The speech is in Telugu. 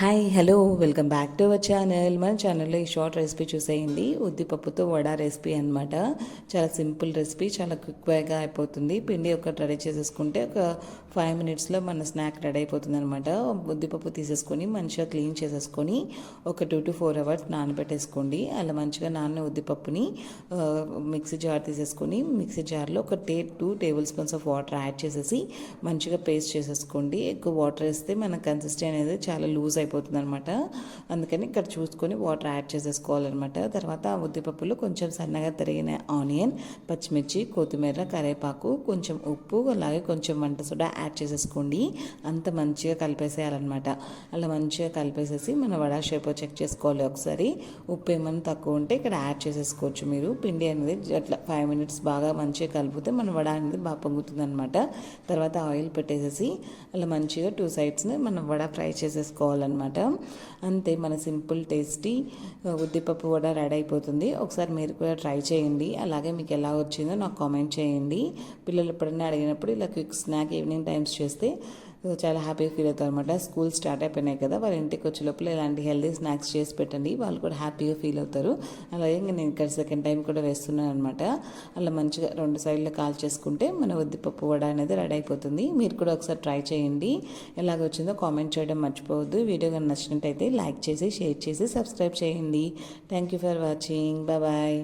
Hi hello welcome back to our channel. మన ఛానల్లో ఈ షార్ట్ రెసిపీ చూసేయండి. ఉద్దిపప్పుతో వడ రెసిపీ అనమాట. చాలా సింపుల్ రెసిపీ, చాలా క్విక్గా అయిపోతుంది. పిండి ఒకటి రెడీ చేసేసుకుంటే ఒక 5 మినిట్స్లో మన స్నాక్ రెడీ అయిపోతుంది అనమాట. ఉద్దిపప్పు తీసేసుకొని మంచిగా క్లీన్ చేసేసుకొని ఒక 2 to 4 అవర్స్ నానబెట్టేసుకోండి. అలా మంచిగా నాన్న ఉద్దిపప్పుని మిక్సీ జార్ తీసేసుకొని మిక్సీ జార్లో ఒక 2 table spoons of water add చేసేసి మంచిగా పేస్ట్ చేసేసుకోండి. ఎక్కువ వాటర్ వేస్తే మన కన్సిస్టెన్సీ అనేది చాలా లూజ్ అయిపోతుంది అనమాట. అందుకని ఇక్కడ చూసుకొని వాటర్ యాడ్ చేసేసుకోవాలన్నమాట. తర్వాత ఆ ఉద్దిపప్పులో కొంచెం సన్నగా తరిగిన ఆనియన్, పచ్చిమిర్చి, కొత్తిమీర, కరివేపాకు, కొంచెం ఉప్పు, అలాగే కొంచెం వంట సోడా యాడ్ చేసేసుకోండి. అంత మంచిగా కలిపేసేయాలన్నమాట. అలా మంచిగా కలిపేసేసి మన వడ షేప్ చెక్ చేసుకోవాలి ఒకసారి. ఉప్పు ఏమైనా తక్కువ ఉంటే ఇక్కడ యాడ్ చేసేసుకోవచ్చు మీరు. పిండి అనేది అట్లా 5 మినిట్స్ బాగా మంచిగా కలిపితే మన వడ అనేది బాగా పొంగుతుంది అనమాట. తర్వాత ఆయిల్ పెట్టేసేసి అలా మంచిగా 2 సైడ్స్ని మనం వడ ఫ్రై చేసేసుకోవాలన్నమాట. అంతే, మన సింపుల్ టేస్టీ ఉద్దిపప్పు వడ రెడీ అయిపోతుంది. ఒకసారి మీరు కూడా ట్రై చేయండి. అలాగే మీకు ఎలా వచ్చిందో నాకు కామెంట్ చేయండి. పిల్లలు ఎప్పుడైనా అడిగినప్పుడు ఇలా క్విక్ స్నాక్ ఈవినింగ్ టైమ్స్ చేస్తే చాలా హ్యాపీగా ఫీల్ అవుతారు అనమాట. స్కూల్ స్టార్ట్ అయిపోయినాయి కదా, వాళ్ళ ఇంటికి వచ్చే లోపల ఇలాంటి హెల్దీ స్నాక్స్ చేసి పెట్టండి, వాళ్ళు కూడా హ్యాపీగా ఫీల్ అవుతారు. అలాగే నేను ఇక్కడ సెకండ్ టైం కూడా వేస్తున్నాను అనమాట. అలా మంచిగా 2 సైడ్లు కాల్ చేసుకుంటే మన ఉద్దిపప్పు వడ అనేది రెడీ అయిపోతుంది. మీరు కూడా ఒకసారి ట్రై చేయండి. ఎలాగొచ్చిందో కామెంట్ చేయడం మర్చిపోవద్దు. వీడియో కానీ నచ్చినట్టయితే లైక్ చేసి, షేర్ చేసి, సబ్స్క్రైబ్ చేయండి. Thank you for watching. Bye.